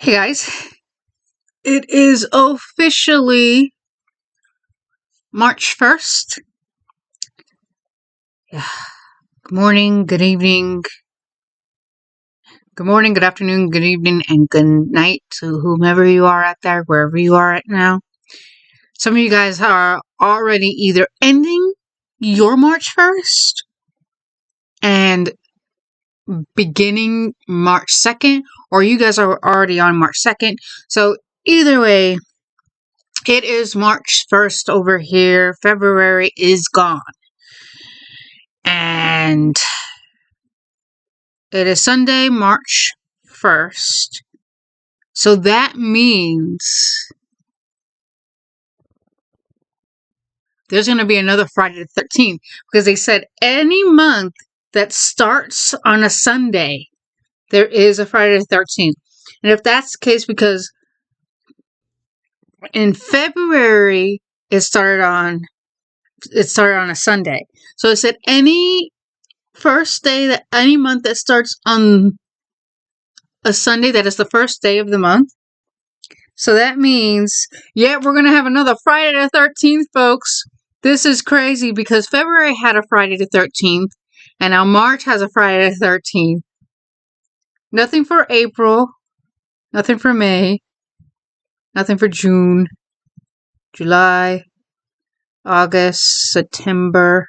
Hey guys, it is officially March 1st. Yeah. Good morning, good evening, good morning, good afternoon, good evening, and good night to whomever you are out there, wherever you are right now. Some of you guys are already either ending your March 1st and beginning March 2nd, or you guys are already on March 2nd. So either way, it is March 1st over here. February is gone. And it is Sunday, March 1st. So that means there's going to be another Friday the 13th, because they said any month that starts on a Sunday, there is a Friday the 13th. And if that's the case, because in February it started on a Sunday. So it said any first day that any month that starts on a Sunday, that is the first day of the month. So that means, yeah, we're going to have another Friday the 13th, folks. This is crazy because February had a Friday the 13th, and now March has a Friday the 13th. Nothing for April, nothing for May, nothing for June, July, August, September,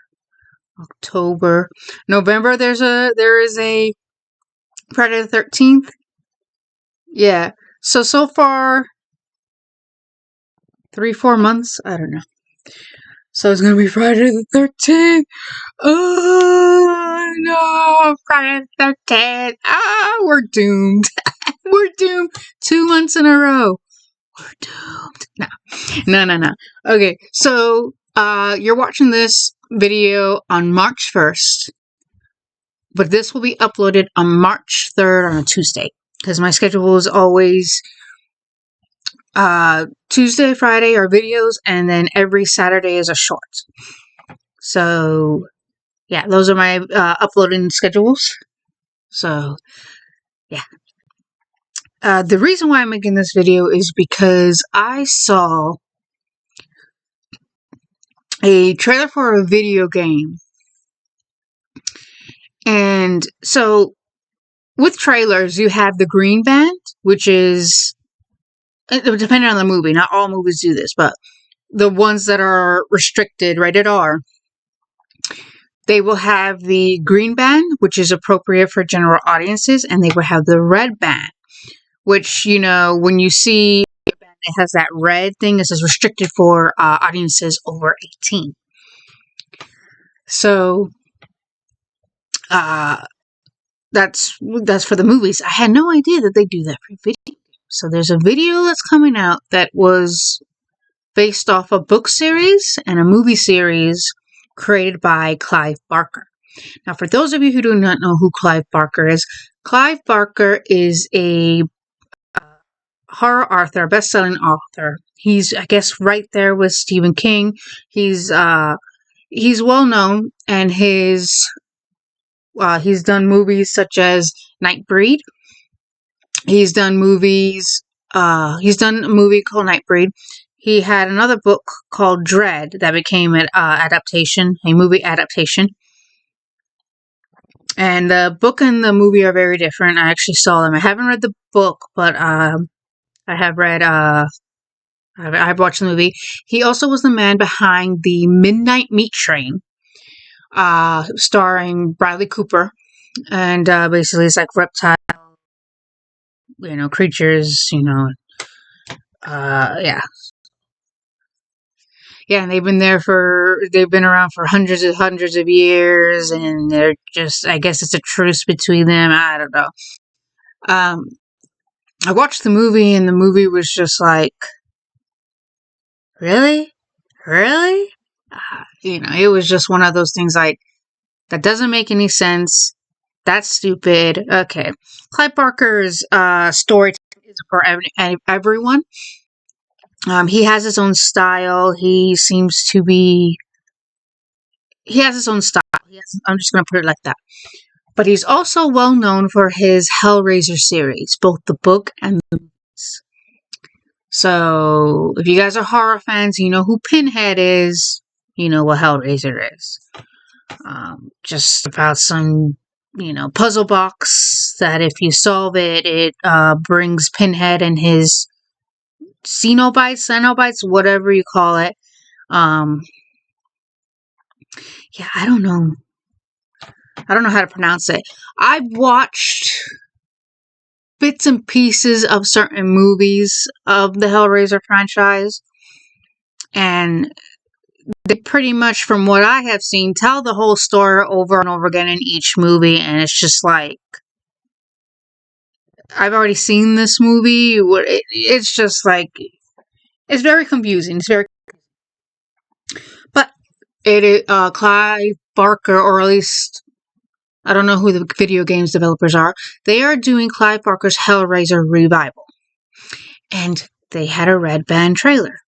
October, November. There is a Friday the 13th. Yeah. So far, 3-4 months. I don't know. So it's gonna be Friday the 13th. Oh no, Friday the 13th. We're doomed. We're doomed. 2 months in a row. We're doomed. No. Okay, so you're watching this video on March 1st, but this will be uploaded on March 3rd on a Tuesday, because my schedule is always Tuesday, Friday are videos, and then every Saturday is a short. So yeah, those are my uploading schedules. So yeah. The reason why I'm making this video is because I saw a trailer for a video game. And so with trailers, you have the green band, which is, depending on the movie, not all movies do this, but the ones that are restricted, rated R, they will have the green band, which is appropriate for general audiences, and they will have the red band, which, you know, when you see it has that red thing, it says restricted for audiences over 18. So that's for the movies. I had no idea that they do that for video. So there's a video that's coming out that was based off a book series and a movie series created by Clive Barker. Now, for those of you who do not know who Clive Barker is a horror author, best-selling author. He's, I guess, right there with Stephen King. He's well known, and he's done movies such as Nightbreed. He's done movies. He's done a movie called Nightbreed. He had another book called Dread that became an adaptation, a movie adaptation. And the book and the movie are very different. I actually saw them. I haven't read the book, but I have read. I've watched the movie. He also was the man behind the Midnight Meat Train, starring Bradley Cooper, and basically it's like reptile, creatures, yeah. Yeah, and they've been around for hundreds of years, and they're just, I guess it's a truce between them. I don't know. I watched the movie, and the movie was just like, really? It was just one of those things like, that doesn't make any sense. That's stupid. Okay. Clive Barker's story is for everyone. He has his own style. He has his own style. I'm just going to put it like that. But he's also well known for his Hellraiser series, both the book and the movie. So if you guys are horror fans, you know who Pinhead is. You know what Hellraiser is. Just about some, puzzle box that if you solve it, it brings Pinhead and his Cenobites, whatever you call it. Yeah, I don't know. I don't know how to pronounce it. I've watched bits and pieces of certain movies of the Hellraiser franchise, and they pretty much, from what I have seen, tell the whole story over and over again in each movie, and it's just like, I've already seen this movie. It's just like, it's very confusing. But it is Clive Barker, or at least I don't know who the video games developers are. They are doing Clive Barker's Hellraiser revival, and they had a red band trailer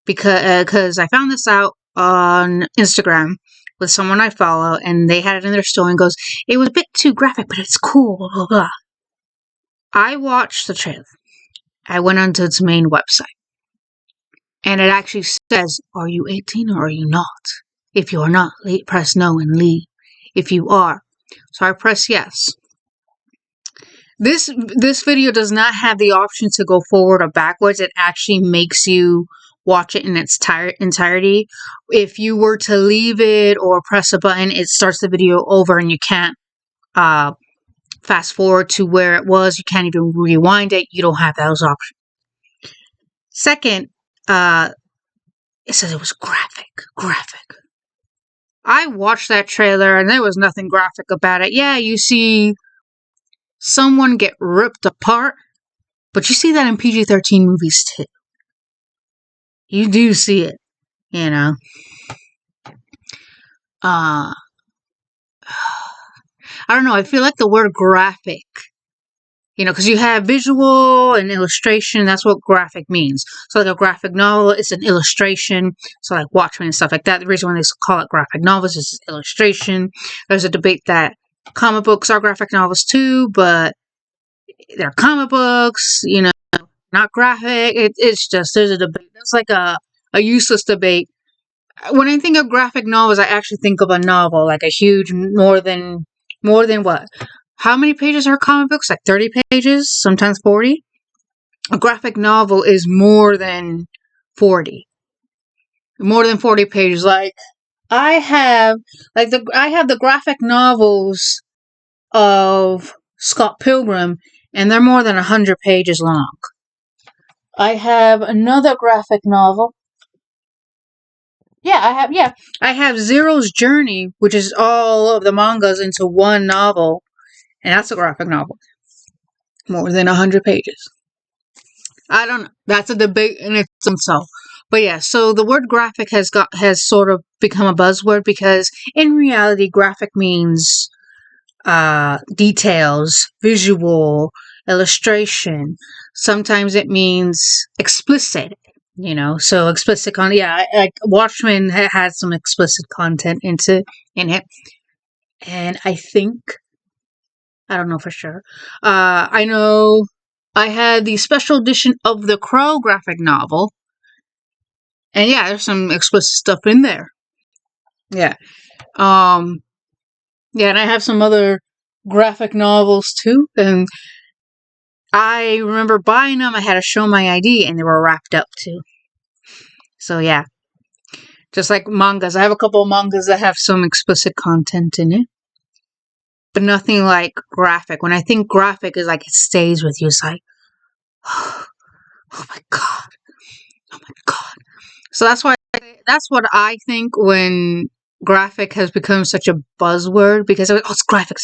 because I found this out on Instagram with someone I follow, and they had it in their story and goes, it was a bit too graphic, but it's cool, blah, blah, blah. I watched the trailer. I went onto its main website, and it actually says, are you 18 or are you not? If you are not, press no and leave. If you are. So I press yes. This video does not have the option to go forward or backwards. It actually makes you watch it in its entirety. If you were to leave it or press a button, it starts the video over and you can't fast forward to where it was. You can't even rewind it. You don't have those options. Second, it says it was graphic. I watched that trailer and there was nothing graphic about it. Yeah, you see someone get ripped apart, but you see that in PG-13 movies too. You do see it, I don't know, I feel like the word graphic, because you have visual and illustration, that's what graphic means. So like a graphic novel is an illustration, so like Watchmen and stuff like that. The reason why they call it graphic novels is illustration. There's a debate that comic books are graphic novels too, but they're comic books, not graphic. It's just, there's a debate. It's like a useless debate. When I think of graphic novels, I actually think of a novel, like a huge, more than what? How many pages are comic books? Like 30 pages, sometimes 40. A graphic novel is more than 40. More than 40 pages. Like I have the graphic novels of Scott Pilgrim, and they're more than 100 pages long. I have another graphic novel. I have Zero's Journey, which is all of the mangas into one novel, and that's a graphic novel. More than 100 pages. I don't know. That's a debate in itself. But yeah, so the word graphic has sort of become a buzzword because in reality, graphic means details, visual, illustration. Sometimes it means explicit. So explicit content. Yeah, like Watchmen had some explicit content in it, and I don't know for sure. I know I had the special edition of The Crow graphic novel, and yeah, there's some explicit stuff in there. Yeah, and I have some other graphic novels too, and I remember buying them. I had to show my ID, and they were wrapped up too. So yeah, just like mangas. I have a couple of mangas that have some explicit content in it, but nothing like graphic. When I think graphic, is like it stays with you. It's like, oh my god, oh my god. So that's what I think when graphic has become such a buzzword, because it's graphic.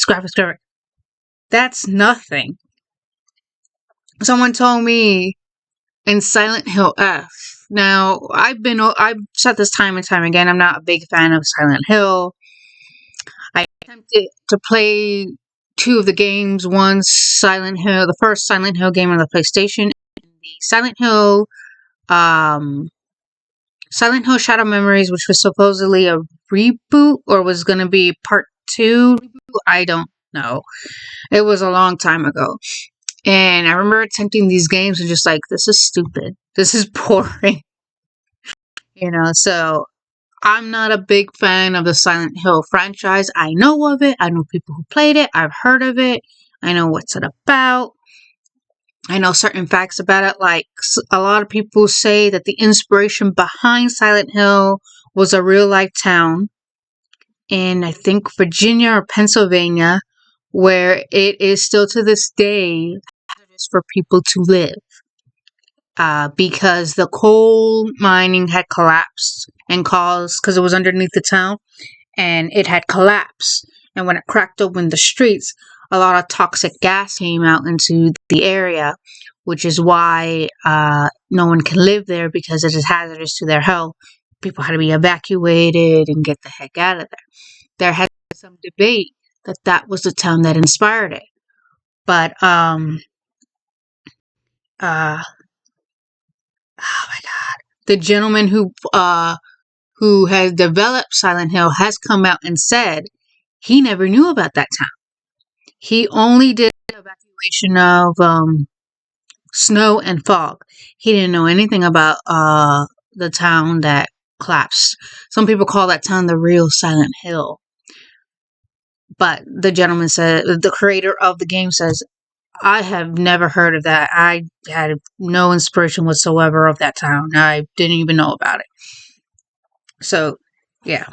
That's nothing. Someone told me in Silent Hill F. Now, I've said this time and time again, I'm not a big fan of Silent Hill. I attempted to play 2 of the games. One, Silent Hill, the first Silent Hill game on the PlayStation, and the Silent Hill Shadow Memories, which was supposedly a reboot, or was going to be part 2 reboot. I don't know. It was a long time ago. And I remember attempting these games and just like, this is stupid. This is boring. So I'm not a big fan of the Silent Hill franchise. I know of it. I know people who played it. I've heard of it. I know what's it about. I know certain facts about it. Like a lot of people say that the inspiration behind Silent Hill was a real life town in, I think, Virginia or Pennsylvania, where it is still to this day hazardous for people to live. Because the coal mining had collapsed and caused, because it was underneath the town, and it had collapsed. And when it cracked open the streets, a lot of toxic gas came out into the area, which is why no one can live there because it is hazardous to their health. People had to be evacuated and get the heck out of there. There has been some debate that that was the town that inspired it. But, oh my God. The gentleman who has developed Silent Hill has come out and said he never knew about that town. He only did evacuation of snow and fog. He didn't know anything about the town that collapsed. Some people call that town the real Silent Hill. But the gentleman said, the creator of the game says, I have never heard of that. I had no inspiration whatsoever of that town. I didn't even know about it. So, yeah.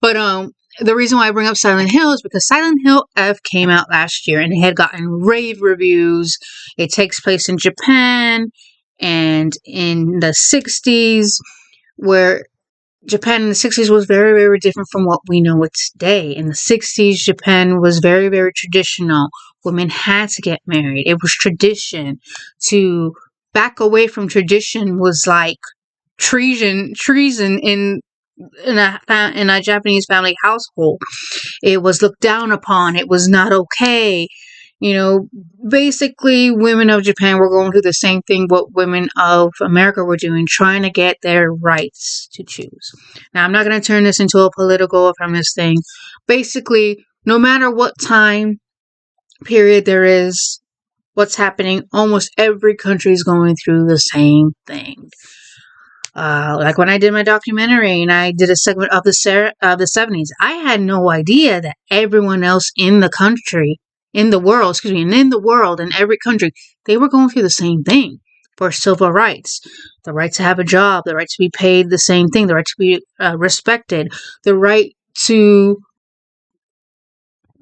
But the reason why I bring up Silent Hill is because Silent Hill F came out last year and it had gotten rave reviews. It takes place in Japan and in the 60s, where Japan in the 60s was very, very different from what we know it today. In the 60s, Japan was very, very traditional. Women had to get married. It was tradition. To back away from tradition was like treason in a Japanese family household. It was looked down upon. It was not okay. Basically, women of Japan were going through the same thing what women of America were doing, trying to get their rights to choose. Now, I'm not going to turn this into a political or feminist thing. Basically, no matter what time period there is, what's happening, almost every country is going through the same thing. Like when I did my documentary and I did a segment of the 70s, I had no idea that everyone else in the country, in the world, in every country, they were going through the same thing for civil rights. The right to have a job, the right to be paid the same thing, the right to be respected, the right to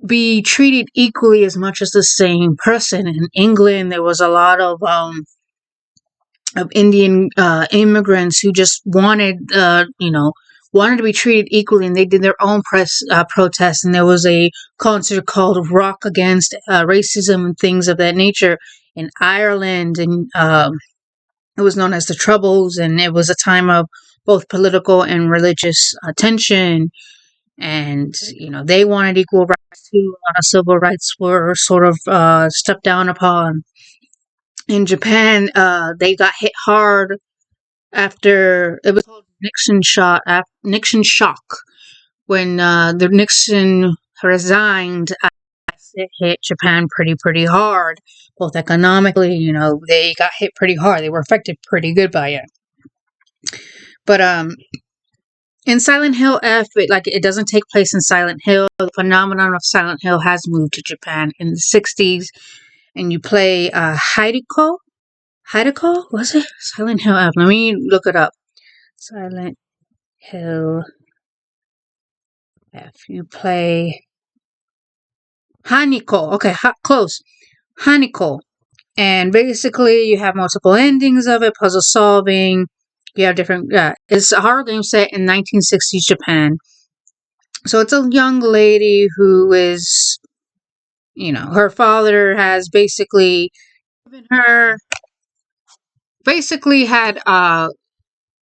be treated equally as much as the same person. In England, there was a lot of Indian immigrants who just wanted to be treated equally, and they did their own protests. And there was a concert called "Rock Against Racism" and things of that nature in Ireland, and it was known as the Troubles. And it was a time of both political and religious tension. And they wanted equal rights too. A lot of civil rights were sort of stepped down upon. In Japan, they got hit hard after it was called Nixon shock. When the Nixon resigned, it hit Japan pretty hard, both economically. They got hit pretty hard. They were affected pretty good by it. But in Silent Hill F, it doesn't take place in Silent Hill. The phenomenon of Silent Hill has moved to Japan in the 60s, and you play Hideko. Was it? Silent Hill F. Let me look it up. Silent Hill F. You play Haniko. Okay, close. Haniko. And basically, you have multiple endings of it, puzzle solving. You have different... it's a horror game set in 1960s Japan. So it's a young lady who is... her father has basically given her... Basically had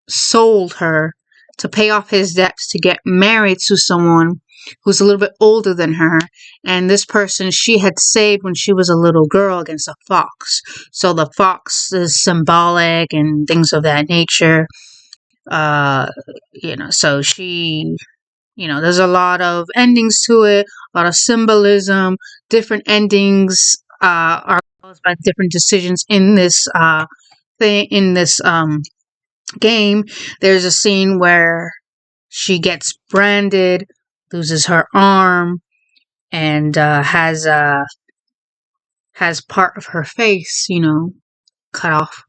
sold her to pay off his debts to get married to someone who's a little bit older than her. And this person she had saved when she was a little girl against a fox. So the fox is symbolic and things of that nature. So she, there's a lot of endings to it, a lot of symbolism. Different endings are caused by different decisions in this game. There's a scene where she gets branded, loses her arm, and has part of her face, cut off.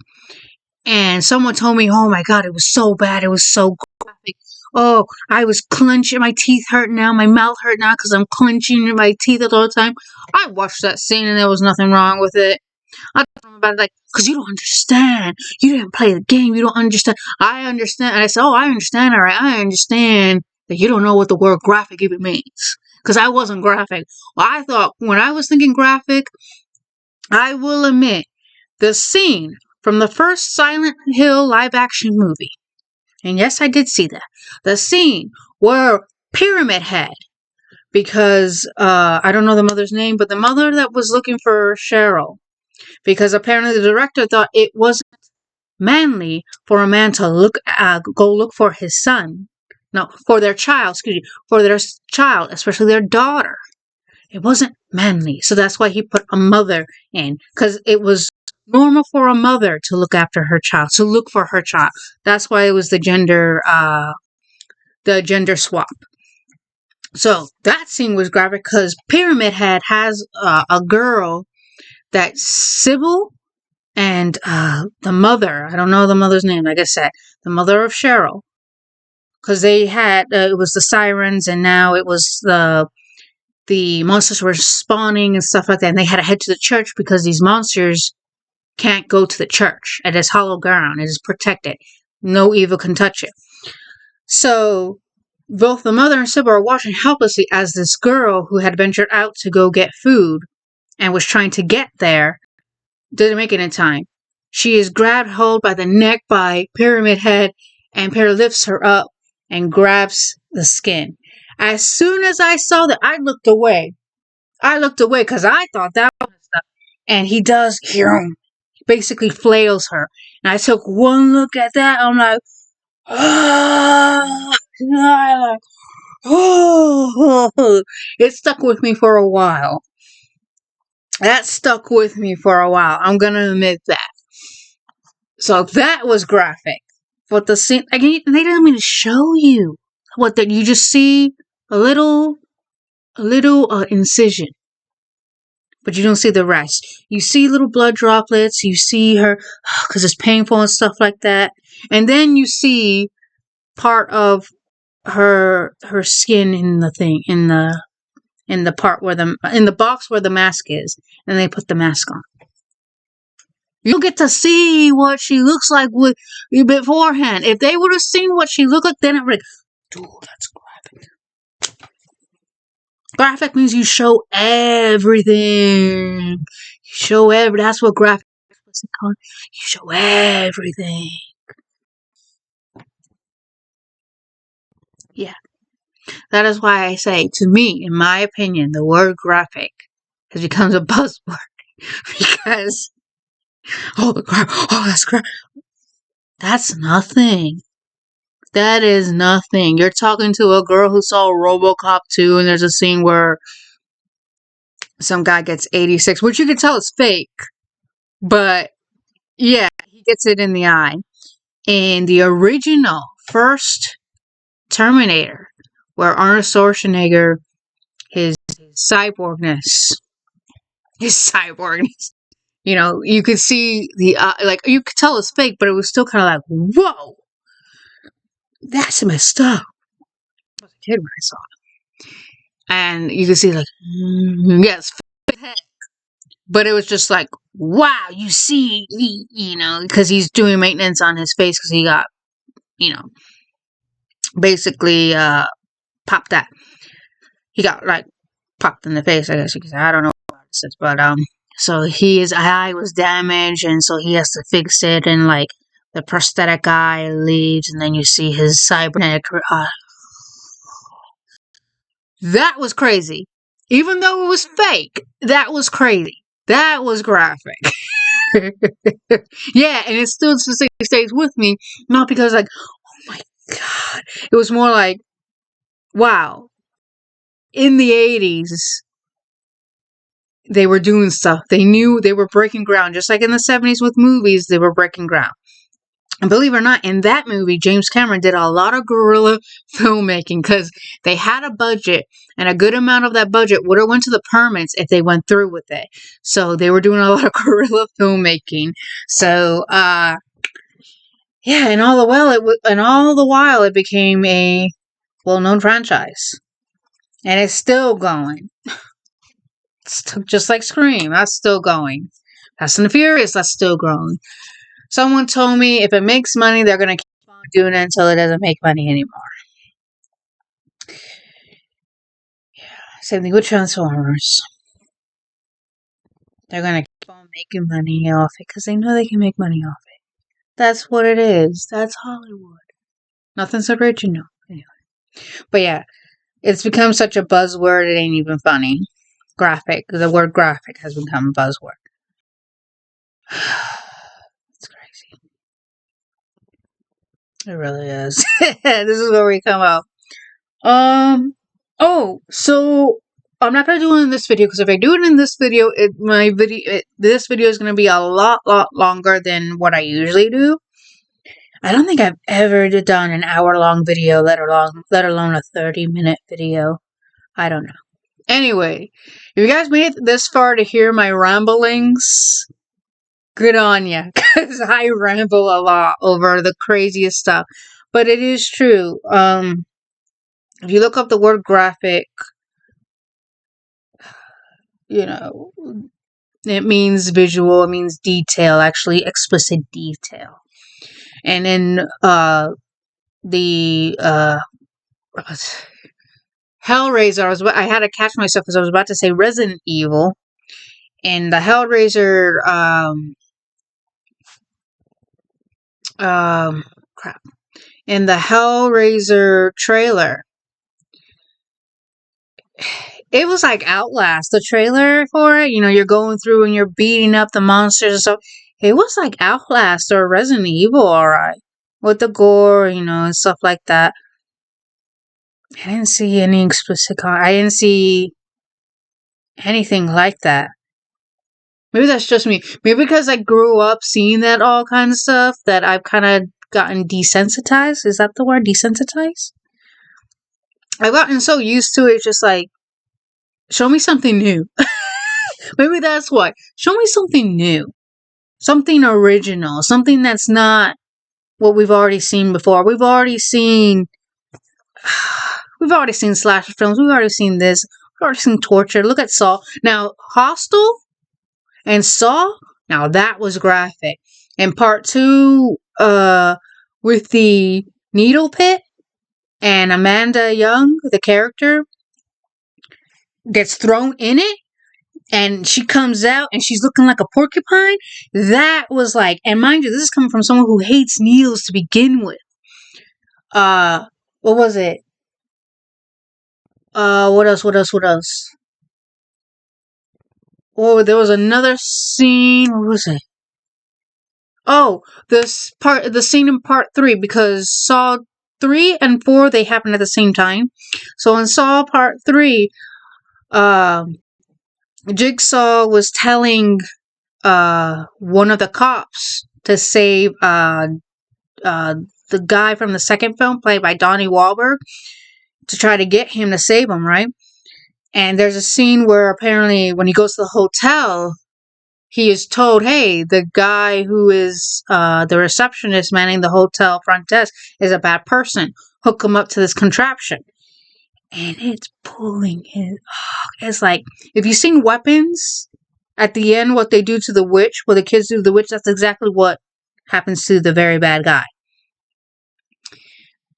And someone told me, "Oh my God, it was so bad. It was so graphic. Oh, I was clenching. My teeth hurt now. My mouth hurt now because I'm clenching my teeth all the time." I watched that scene and there was nothing wrong with it. I told him about it, like, because you don't understand. You didn't play the game. You don't understand. I understand. And I said, "Oh, I understand. All right. I understand that you don't know what the word graphic even means." Because I wasn't graphic. Well, I thought, when I was thinking graphic, I will admit, the scene from the first Silent Hill live action movie, and yes, I did see that, the scene where Pyramid Head, because I don't know the mother's name, but the mother that was looking for Cheryl, because apparently the director thought it wasn't manly for a man to go look for his son. No, for their child, for their child, especially their daughter. It wasn't manly, so that's why he put a mother in, because it was normal for a mother to look after her child, to look for her child. That's why it was the gender swap. So that scene was graphic because Pyramid Head has a girl that Sybil and the mother, I don't know the mother's name, like I said, the mother of Cheryl, because they had, it was the sirens, and now it was the monsters were spawning and stuff like that, and they had to head to the church because these monsters can't go to the church. It is hollow ground. It is protected. No evil can touch it. So both the mother and Sybil are watching helplessly as this girl who had ventured out to go get food and was trying to get there didn't make it in time. She is grabbed hold by the neck by Pyramid Head, and Pyramid lifts her up and grabs the skin. As soon as I saw that, I looked away. Because I thought that was stuff. And he does, basically flails her. And I took one look at that. I'm like, oh. It stuck with me for a while. That stuck with me for a while. I'm going to admit that. So that was graphic. But the scene, again, they didn't even show you that you just see a little incision, but you don't see the rest. You see little blood droplets. You see her because it's painful and stuff like that, and then you see part of her skin in the thing in the part where in the box where the mask is, and they put the mask on. You get to see what she looks like with beforehand. If they would have seen what she looked like, then it would be like, dude, that's graphic. Graphic means you show everything. You show that's what graphic is. What's it called? You show everything. Yeah. That is why I say, to me, in my opinion, the word graphic has become a buzzword. Because, that's graphic. That's nothing. That is nothing. You're talking to a girl who saw RoboCop 2, and there's a scene where some guy gets 86, which you can tell is fake. But, yeah, he gets it in the eye. In the original first Terminator, where Arnold Schwarzenegger, his cyborgness, you could see the, you could tell it's fake, but it was still kind of like, whoa, that's messed up. I was a kid when I saw it. And you could see, like, yes, but it was just like, wow, you see, because he's doing maintenance on his face because he got, basically popped that. He got, like, popped in the face, I guess you could say. I don't know what it says, but, so his eye was damaged, and so he has to fix it, and, like, the prosthetic eye leaves, and then you see his cybernetic that was crazy. Even though it was fake, that was crazy. That was graphic. Yeah, and it still stays with me. Not because, like, oh my God. It was more like, wow. In the 80s, they were doing stuff. They knew they were breaking ground. Just like in the 70s with movies, they were breaking ground. And believe it or not, in that movie, James Cameron did a lot of guerrilla filmmaking because they had a budget, and a good amount of that budget would have went to the permits if they went through with it. So they were doing a lot of guerrilla filmmaking. So, yeah, and all the while, it became a well-known franchise, and it's still going. It's just like Scream, that's still going. Fast and the Furious, that's still growing. Someone told me if it makes money, they're going to keep on doing it until it doesn't make money anymore. Yeah, same thing with Transformers. They're going to keep on making money off it because they know they can make money off it. That's what it is. That's Hollywood. Nothing's original. Anyway. But yeah, it's become such a buzzword, it ain't even funny. Graphic. The word graphic has become a buzzword. It's crazy. It really is. This is where we come out. Oh, so I'm not gonna do it in this video because if I do it in this video, this video is gonna be a lot longer than what I usually do. I don't think I've ever done an hour-long video, let alone a 30-minute video. I don't know. Anyway, if you guys made it this far to hear my ramblings, good on ya, because I ramble a lot over the craziest stuff. But it is true. If you look up the word graphic, you know, it means visual, it means detail, actually explicit detail. And in the Hellraiser, I had to catch myself because I was about to say Resident Evil. And the Hellraiser, crap. In the Hellraiser trailer, it was like Outlast, the trailer for it. You know, you're going through and you're beating up the monsters and stuff. It was like Outlast or Resident Evil, alright. With the gore, you know, and stuff like that. I didn't see any explicit I didn't see anything like that. Maybe that's just me. Maybe because I grew up seeing that all kind of stuff that I've kind of gotten desensitized. Is that the word? Desensitized? I've gotten so used to it, just like, show me something new. Maybe that's why. Show me something new. Something original. Something that's not what we've already seen before. We've already seen slasher films. We've already seen this. We've already seen torture. Look at Saw. Now, Hostel and Saw, now that was graphic. And part 2, with the needle pit and Amanda Young, the character, gets thrown in it and she comes out and she's looking like a porcupine. That was like, and mind you, this is coming from someone who hates needles to begin with. What was it? What else? Oh, there was another scene. What was it? Oh, the scene in part 3, because Saw 3 and 4, they happen at the same time. So in Saw part 3, Jigsaw was telling one of the cops to save the guy from the second film, played by Donnie Wahlberg, to try to get him to save him, right? And there's a scene where apparently when he goes to the hotel, he is told, hey, the guy who is the receptionist manning the hotel front desk is a bad person. Hook him up to this contraption. And it's pulling his... it's like, if you've seen Weapons, at the end, what they do to the witch, what the kids do to the witch, that's exactly what happens to the very bad guy.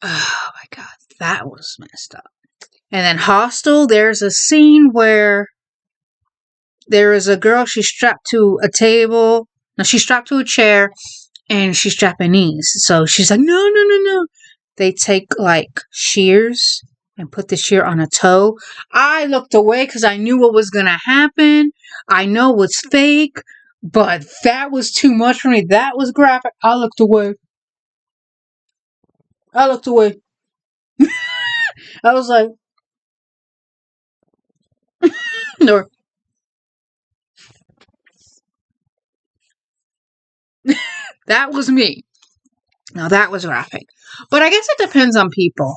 Oh my god, that was messed up. And then Hostel, there's a scene where there is a girl, she's strapped to a table. No, she's strapped to a chair, and she's Japanese. So she's like, no. They take, like, shears and put the shear on a toe. I looked away because I knew what was going to happen. I know it's fake, but that was too much for me. That was graphic. I looked away. I was like, no. That was me. Now that was graphic. But I guess it depends on people.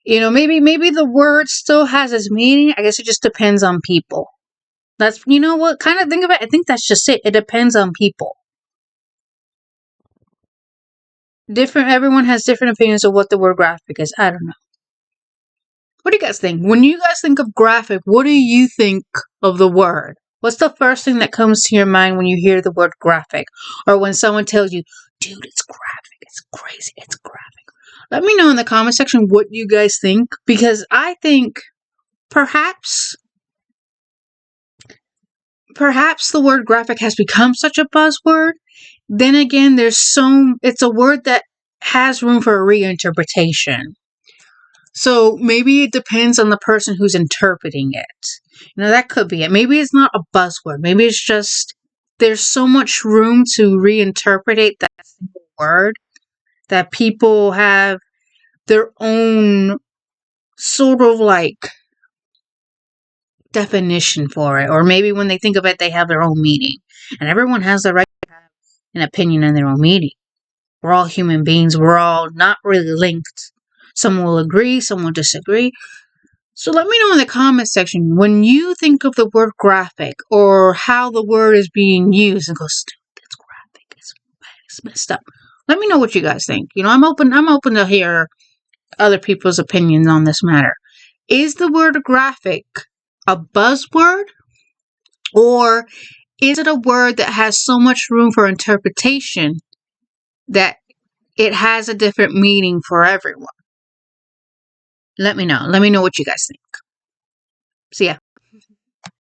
Maybe the word still has its meaning. I guess it just depends on people. That's, what kind of think of it. I think that's just it. It depends on people. Everyone has different opinions of what the word graphic is. I don't know. What do you guys think? When you guys think of graphic, what do you think of the word? What's the first thing that comes to your mind when you hear the word graphic? Or when someone tells you, dude, it's graphic, it's crazy, it's graphic. Let me know in the comment section what you guys think, because I think perhaps the word graphic has become such a buzzword. Then again, it's a word that has room for a reinterpretation. So maybe it depends on the person who's interpreting it. That could be it. Maybe it's not a buzzword. Maybe it's just there's so much room to reinterpret that single word that people have their own sort of like definition for it. Or maybe when they think of it, they have their own meaning. And everyone has the right to have an opinion on their own meaning. We're all human beings. We're all not really linked. Some will agree, some will disagree. So let me know in the comment section when you think of the word graphic or how the word is being used and goes, that's graphic. It's messed up. Let me know what you guys think. I'm open to hear other people's opinions on this matter. Is the word graphic a buzzword, or is it a word that has so much room for interpretation that it has a different meaning for everyone? Let me know. Let me know what you guys think. See ya.